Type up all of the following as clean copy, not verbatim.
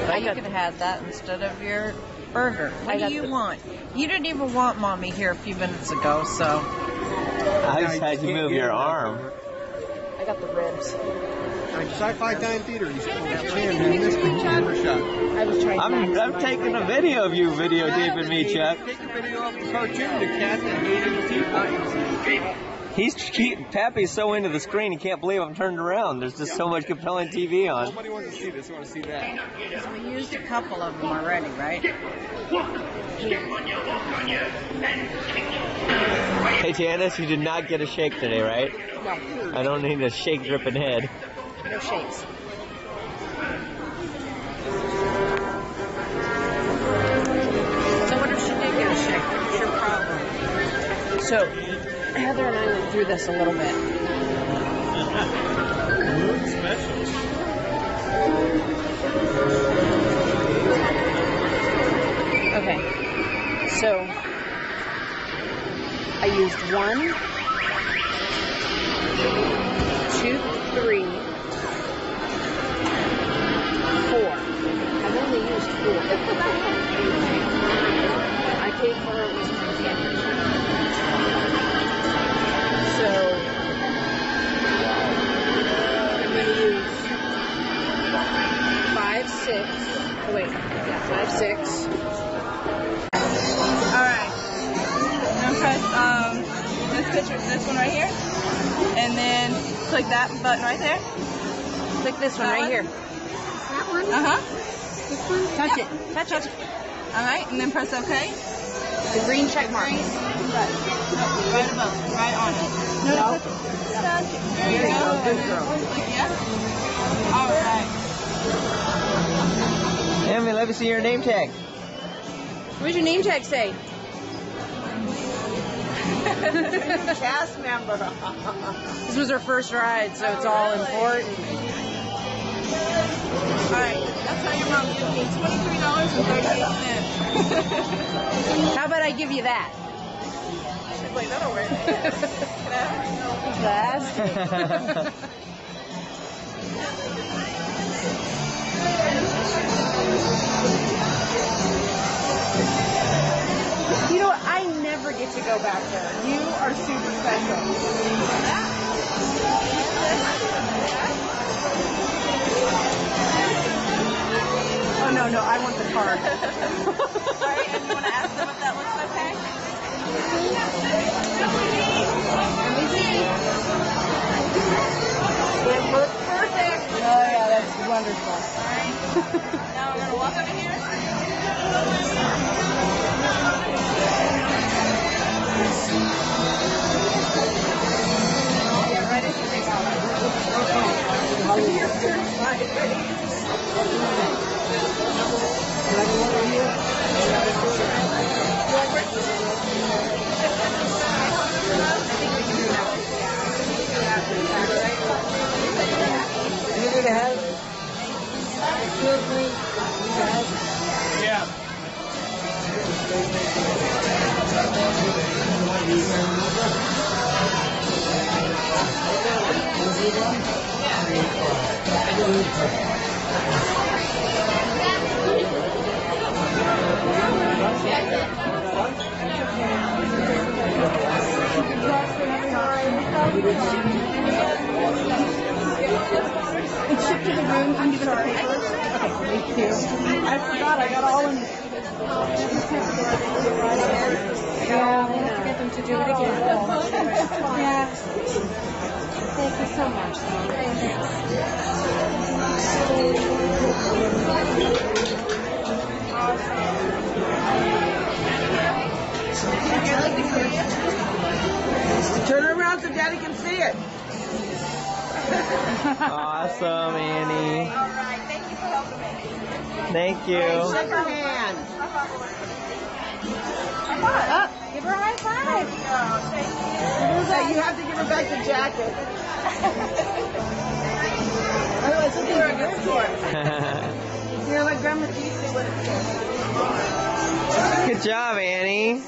You could have had that instead of your burger. What do you want? You didn't even want Mommy here a few minutes ago, so. I just had you move your arm. I got the ribs. Sci-Fi Time Theater. I'm taking a video of you videotaping me, Chuck. Take a video of the cartoon, the cat that hated the teapot. Pappy's so into the screen, he can't believe I'm turned around. There's just so much compelling TV on. Nobody wants to see this, they want to see that. So we used a couple of them already, right? Hey, Janice, you did not get a shake today, right? No. I don't need a shake dripping head. No shakes. So what if she did get a shake? What's your problem? So Heather and I went through this a little bit. Mood specials. Okay. So I used 1, 2, 3, 4. I've only used 4. I paid for it was my gift. So I'm going to use 5, 6. Oh, wait, yeah, 5, 6. All right. I'm gonna press this one right here, and then click that button right there. Click this one right here. That one? This one? Touch it. Touch it. All right, and then press OK. The green check mark. Right above, right on it. No. Touch it. There you go. Good girl. Click yes. All right. Emmy, let me see your name tag. What does your name tag say? Cast member. This was her first ride, so it's all important. All right, that's how your mom gives me $23.38. How about I give you that? She's like, that'll work. Plastic. You know what? I never get to go back there. You are super special. Oh, no, I want the card. Sorry, and you want to ask them if that looks okay? It looks perfect. Oh, yeah, that's wonderful. All right. Now we're going to walk over here. Get ready to take off. Yeah. It's shipped to the room. Can you give us the papers? Okay, thank you. I forgot. I got all in. Yeah, we'll have to get them to do it again. Yeah. Thank you so much. Turn around so Daddy can see it. Awesome, Annie. All right. Thank you for helping me. Thank you. Shake her hand. Give her a high five. Hey, you have to give her back the jacket. Otherwise, we'll give her a good score. Here, let Grandma G see what it says. Good job, Annie.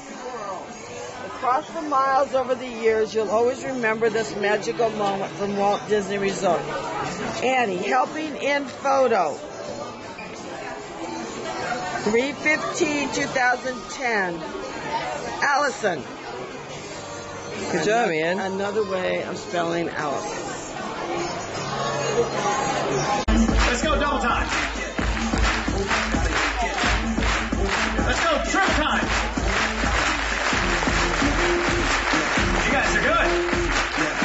Across the miles over the years, you'll always remember this magical moment from Walt Disney Resort. Annie, helping in photo. 3/15/2010. Allison. Good job, man. Another way of spelling Allison. Let's go double time. Let's go triple time. You guys are good.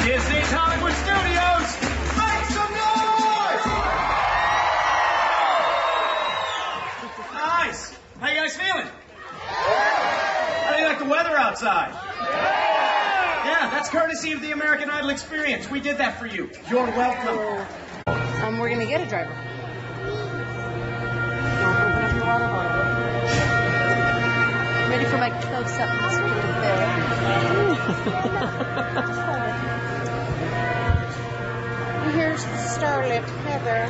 Disney Hollywood Studios, make some noise! Nice. How you guys feeling? How do you like the weather outside? Yeah, that's courtesy of the American Idol experience. We did that for you. You're welcome. We're gonna get a driver. I'm ready for my close-up there. Here's the starlet, Heather.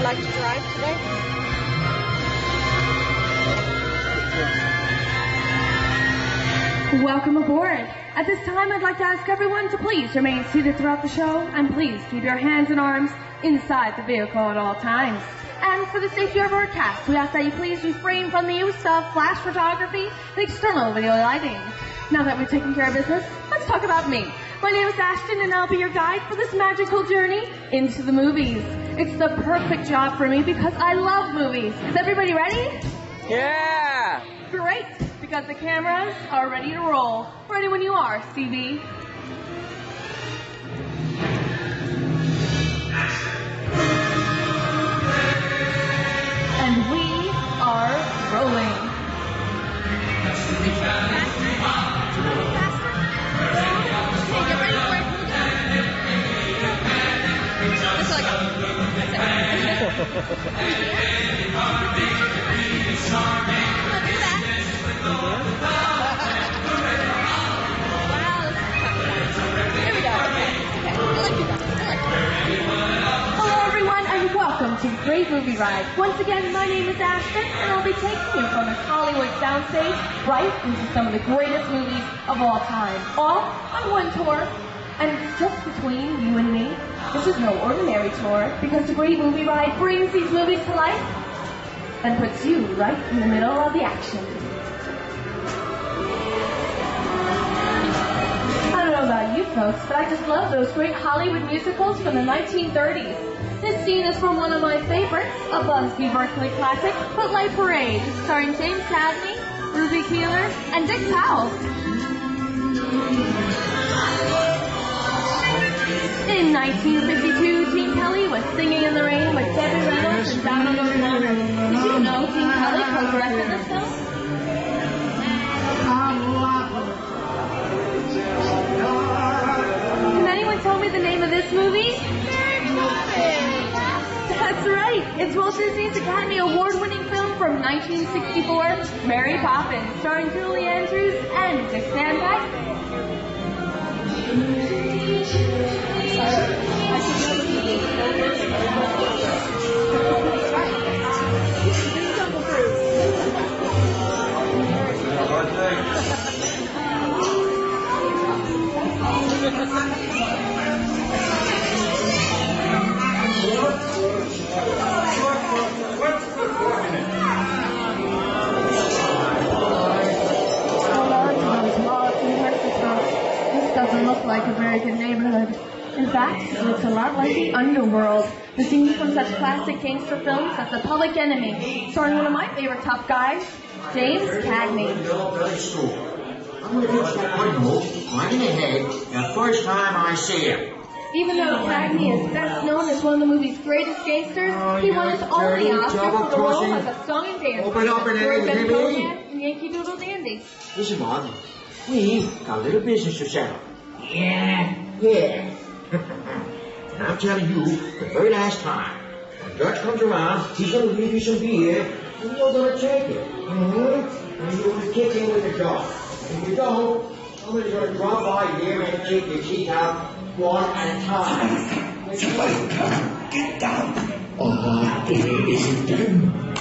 Like to drive today? Welcome aboard. At this time, I'd like to ask everyone to please remain seated throughout the show, and please keep your hands and arms inside the vehicle at all times. And for the safety of our cast, we ask that you please refrain from the use of flash photography and external video lighting. Now that we've taken care of business, let's talk about me. My name is Ashton, and I'll be your guide for this magical journey into the movies. It's the perfect job for me because I love movies. Is everybody ready? Yeah! Great, because the cameras are ready to roll. Ready when you are, Stevie. And we are rolling. Hello everyone and welcome to Great Movie Ride. Once again, my name is Ashton and I'll be taking you from this Hollywood soundstage right into some of the greatest movies of all time. All on one tour. And it's just between you and me. This is no ordinary tour because the Great Movie Ride brings these movies to life and puts you right in the middle of the action. I don't know about you folks, but I just love those great Hollywood musicals from the 1930s. This scene is from one of my favorites, a Busby Berkeley classic, Footlight Parade, starring James Cagney, Ruby Keeler, and Dick Powell. In 1952, Gene Kelly was Singing in the Rain with Debbie Reynolds and Donald O'Connor. Did you know Gene Kelly co-directed this film? Can anyone tell me the name of this movie? That's right. It's Walt Disney's Academy Award-winning film from 1964, Mary Poppins, starring Julie Andrews and Dick Van Dyke. This doesn't look like a very good neighborhood. In fact, it looks a lot like the underworld. The scenes from such classic gangster films as The Public Enemy, starring one of my favorite tough guys, James Cagney. I'm going to reach that window right in the head the first time I see him. Even though Cagney is best known as one of the movie's greatest gangsters, he won his only Oscar for the role as a song and dance Open up and for let me in Yankee Doodle Dandy. Listen, Martin, we got a little business to settle. Yeah. And I'm telling you, the very last time, when Dutch comes around, he's going to leave you some beer, and you're going to take it. And you're going to kick in with the dog. If you don't, Somebody's going to drop by here and take your teeth out one at a time. Somebody, get down. It isn't done.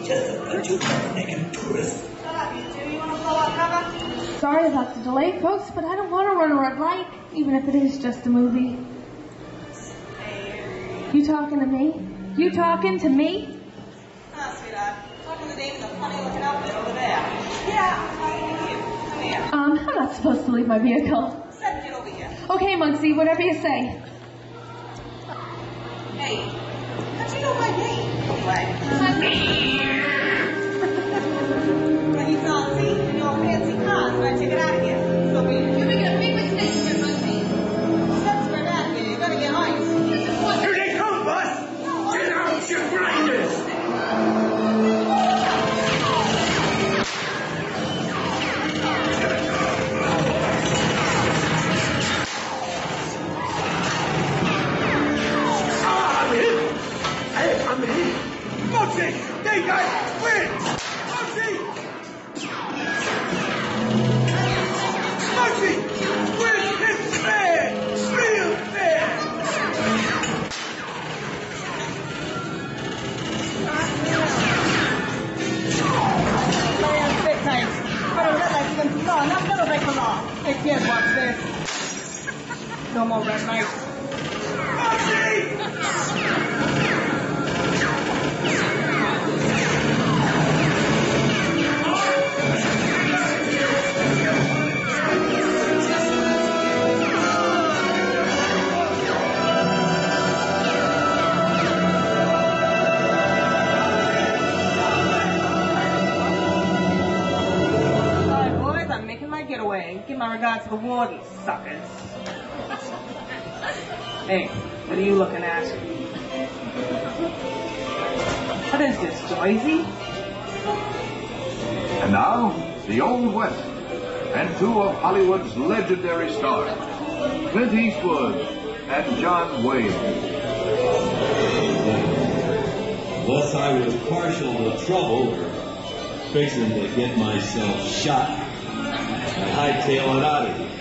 Just a bunch of naked tourists. Sorry about the delay, folks, but I don't want to run a red light, even if it is just a movie. You talking to me? You talking to me? Sweetheart. Talking to David, the funny looking outfit over there. Yeah, I'm talking to you. Come here. I'm not supposed to leave my vehicle. Said get over here. Okay, Muncie, whatever you say. Hey, how'd you know my name? Anyway. When you saw me in your fancy car, so I took it out of here. So weird. You're making a big mistake here, Muncie. That's for that here. You're gonna get ice. Here they come, bus! Get out your grinders! I'm in. Mochi! They got twins! Mochi! Mochi! Twins hit fair! Real fair! Fit tight. But a red light's been too long. Not another break for long. Hey, kids, watch this. No more red lights. Mochi! Getaway. Give my regards to the warden, suckers. Hey, what are you looking at? What is this, Joyzy? And now, the Old West, and two of Hollywood's legendary stars, Clint Eastwood and John Wayne. Unless I was partial to trouble or fixing to get myself shot, I'd hightail it out of here.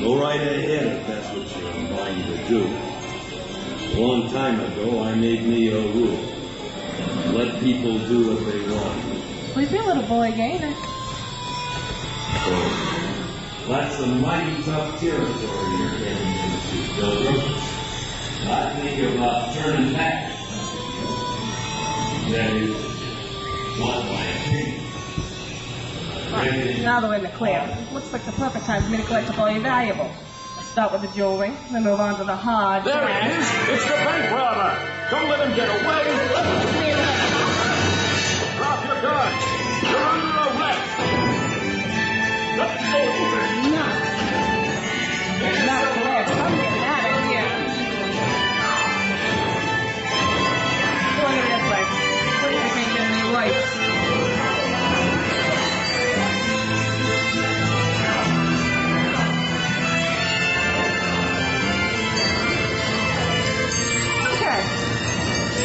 Go right ahead if that's what you're inclined to do. A long time ago, I made me a rule. Let people do what they want. Sleepy little boy, ain't it? So, that's some mighty tough territory you're getting into, Pilgrim. Not think about turning back. That is not my opinion. Now that we're in the clear, looks like the perfect time for me to collect up all your valuables. Let's start with the jewelry, then move on to the hard There cash. he is! It's the bank robber! Don't let him get away! Drop your gun! You're under arrest! Let's go! Not correct. I'm getting out of here. Look at this way. What do you think of me lights?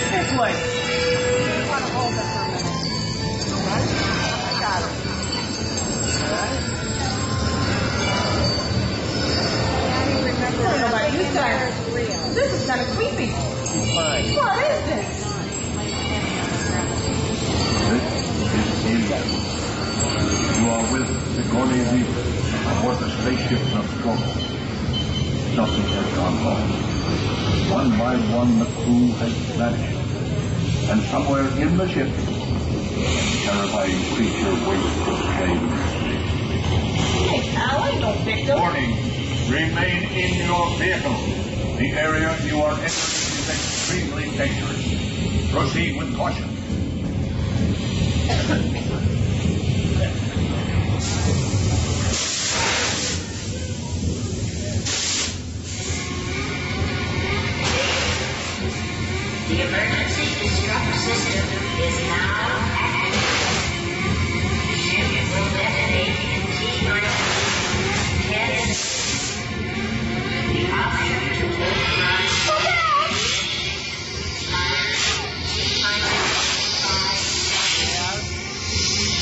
This way. I want to hold it for a minute. Alright? I got it. Alright? I don't know about you guys. This is kind of creepy. What is this? This is Alien. You are with Sigourney Weaver aboard the spaceship Nostromo. Nothing has gone wrong. One by one, the crew has vanished. And somewhere in the ship, a terrifying creature waits to claim space. Hey, pal, I ain't no victim. Warning, remain in your vehicle. The area you are entering is extremely dangerous. Proceed with caution. The emergency destruct system is now active. Ship will detonate in T-minus 10 seconds. The option to override expires T-minus 5 seconds.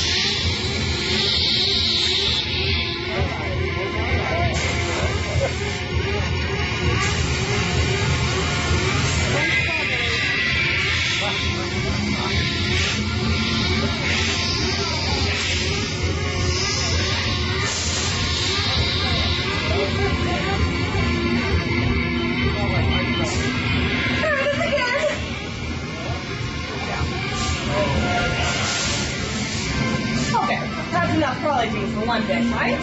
on deck, right?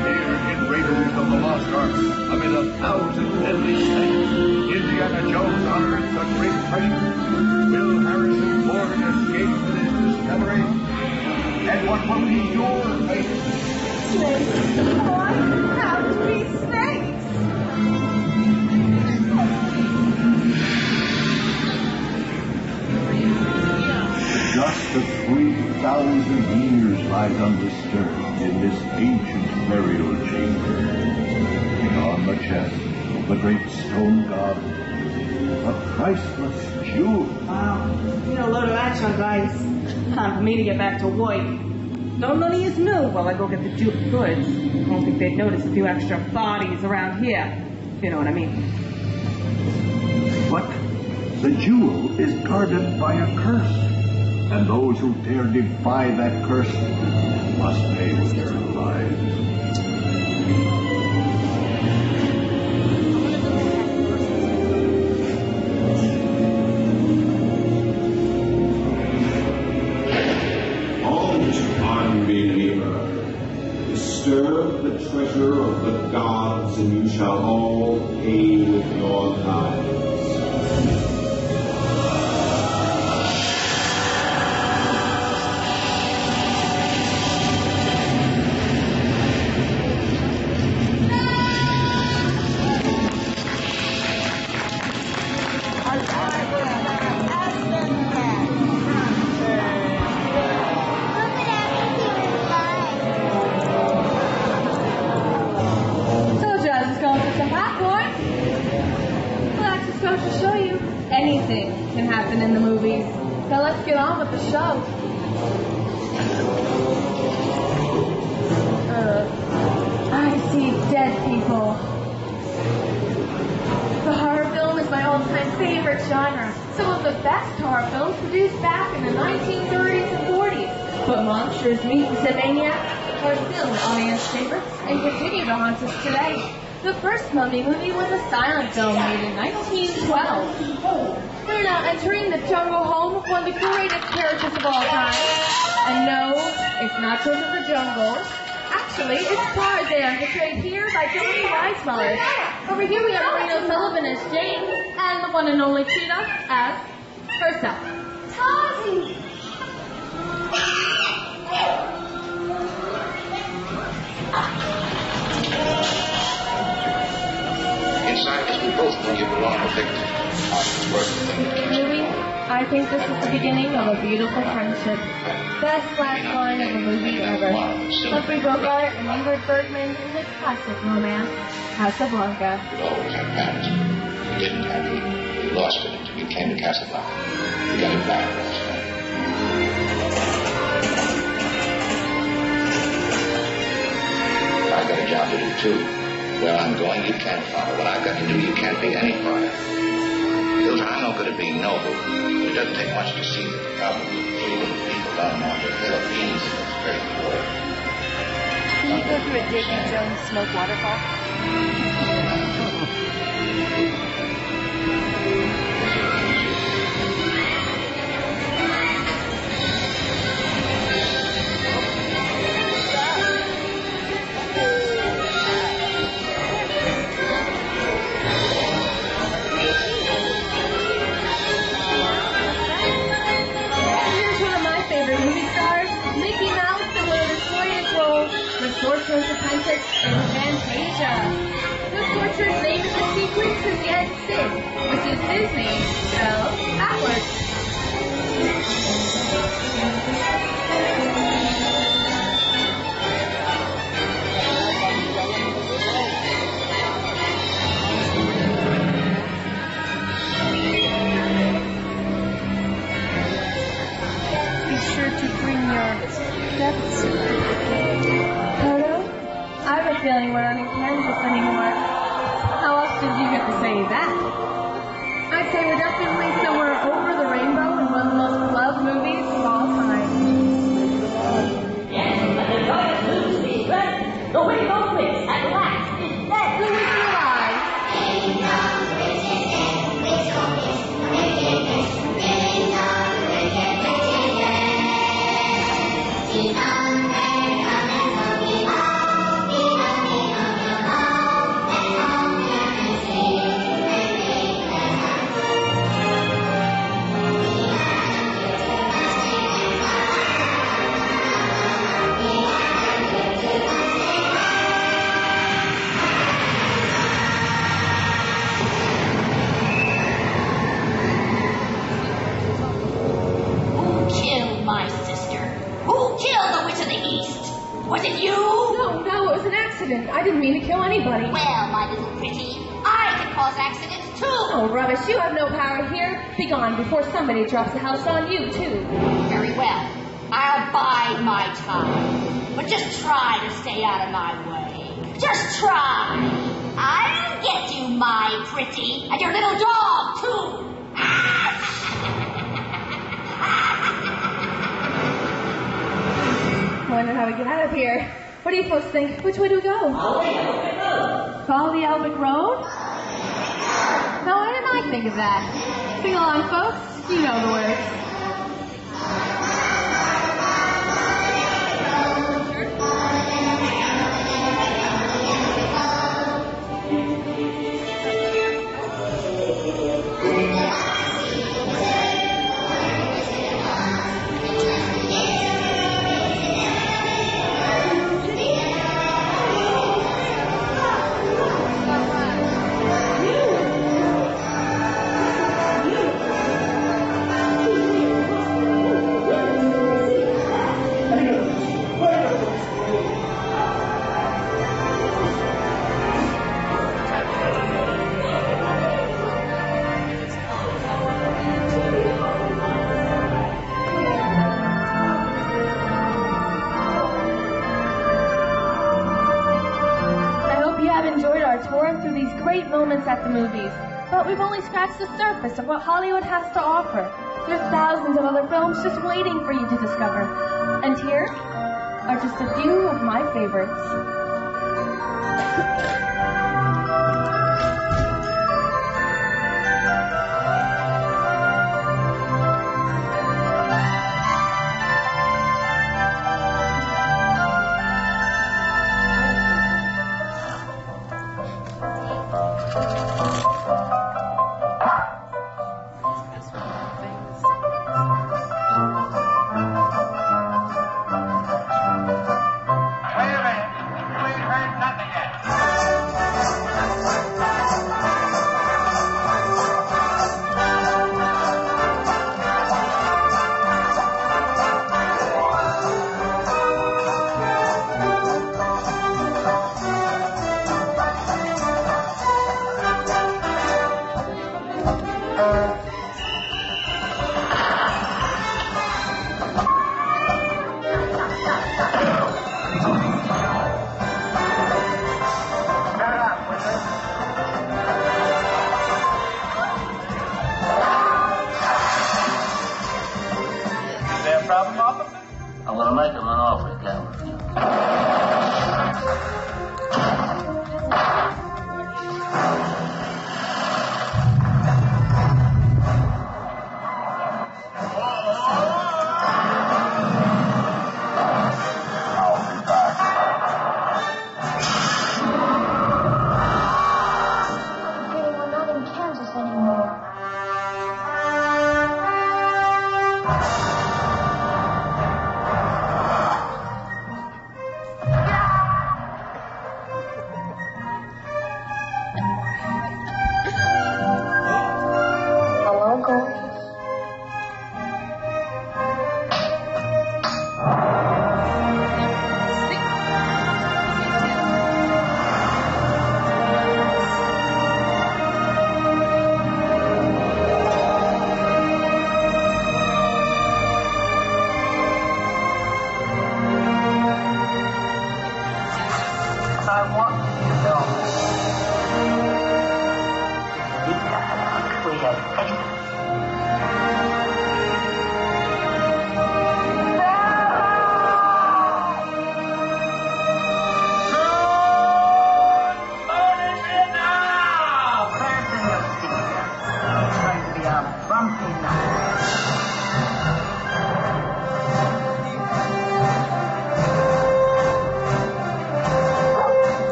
Here in Raiders of the Lost Ark, amid 1,000 deadly snakes, Indiana Jones unearths a great treasure. Will Harrison Ford escape with his discovery? And what will be your fate? Snakes. What? How to be snakes? Just 3,000 years lies undisturbed in this ancient burial chamber. On the chest of the great stone god, a priceless jewel. Wow. You know, a load of action, guys. Time for me to get back to work. No money is new while I go get the jewel goods. I don't think they'd notice a few extra bodies around here. You know what I mean. But the jewel is guarded by a curse, and those who dare defy that curse must pay with their lives. Unbeliever, disturb the treasure of the gods, and you shall all pay with your lives. Anything can happen in the movies. So let's get on with the show. I see dead people. The horror film is my all-time favorite genre. Some of the best horror films produced back in the 1930s and 40s. But monsters, mutants, and maniacs are still in audience favorites and continue to haunt us today. The first Mummy movie was a silent film made in 1912. We're now entering the jungle home of one of the greatest characters of all time. And no, it's not George of the Jungle. Actually, it's Tarzan, portrayed here by Johnny Weissmuller. Over here we have Reno Sullivan as Jane, and the one and only Cheetah as herself. Tarzan! Inside us, we both know you belong to victim. Louis, I think this is the beginning of a beautiful friendship. Best last line of a movie ever. Humphrey Bogart and Ingrid Bergman in the classic romance, Casablanca. We always had plans. We didn't have it. We lost it until we came to Casablanca. We got it back last night. I got a job to do too. Where I'm going, you can't follow. What I've got to do, you can't be any part of. Hilton, I'm not going to be noble. It doesn't take much to see that the problem with three little people down on the Philippines is very poor. Can you go through a Davy Jones smoke waterfall? Sorcerer's Apprentice in Fantasia. The sorcerer's name in the sequence is yet Sid, which is his name spelled backwards. Be sure to bring your death certificate. I have a feeling we're not in Kansas anymore. How else did you get to say that? I'd say we're definitely somewhere over the rainbow in one of the most beloved movies of all time. Yes, but the joyous news is good. The Window Prince at last is dead. Who is alive? it you? No, it was an accident. I didn't mean to kill anybody. Well, my little pretty, I can cause accidents too. Oh, rubbish. You have no power here. Be gone before somebody drops the house on you, too. Very well. I'll bide my time. But just try to stay out of my way. Just try. I'll get you, my pretty, and your little dog, too. I wonder how we get out of here. What do you folks think? Which way do we go? Follow the Albert Road? No, why didn't I think of that? Sing along, folks. You know the words. Moments at the movies, but we've only scratched the surface of what Hollywood has to offer. There's thousands of other films just waiting for you to discover. And here are just a few of my favorites.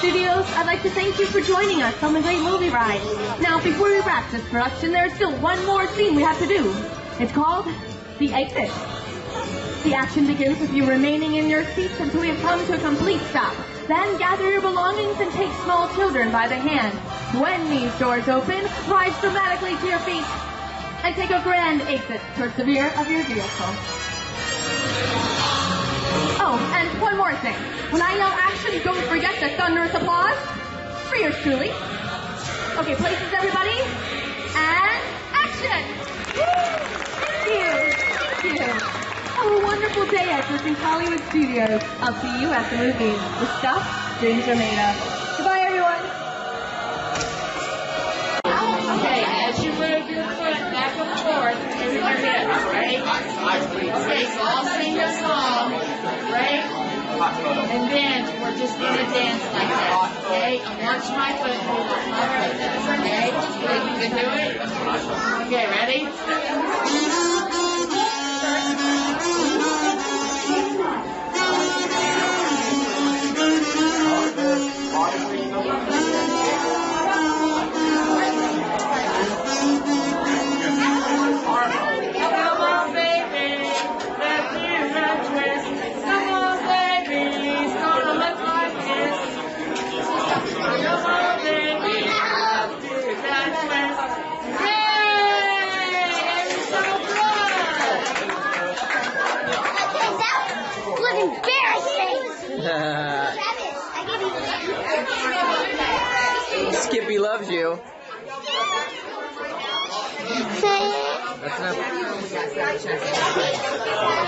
Studios, I'd like to thank you for joining us on the great movie ride. Now, before we wrap this production, there's still one more scene we have to do. It's called The Exit. The action begins with you remaining in your seats until we have come to a complete stop. Then gather your belongings and take small children by the hand. When these doors open, rise dramatically to your feet and take a grand exit towards the rear of your vehicle. Oh, and one more thing. When I yell action, don't forget the thunderous applause for yours truly. Okay, places, everybody. And action! Woo! Thank you. Thank you. Have a wonderful day at Disney Hollywood Studios. I'll see you at the movies. The stuff dreams are made of. Goodbye, everyone. Okay, as you move your foot back and forth in your hips, right? Okay, so I'll sing a song, right? And then we're just going to dance like that, okay? And watch my foot move. Okay? You can do it? Okay, ready? Skippy loves you. Say it. That's enough.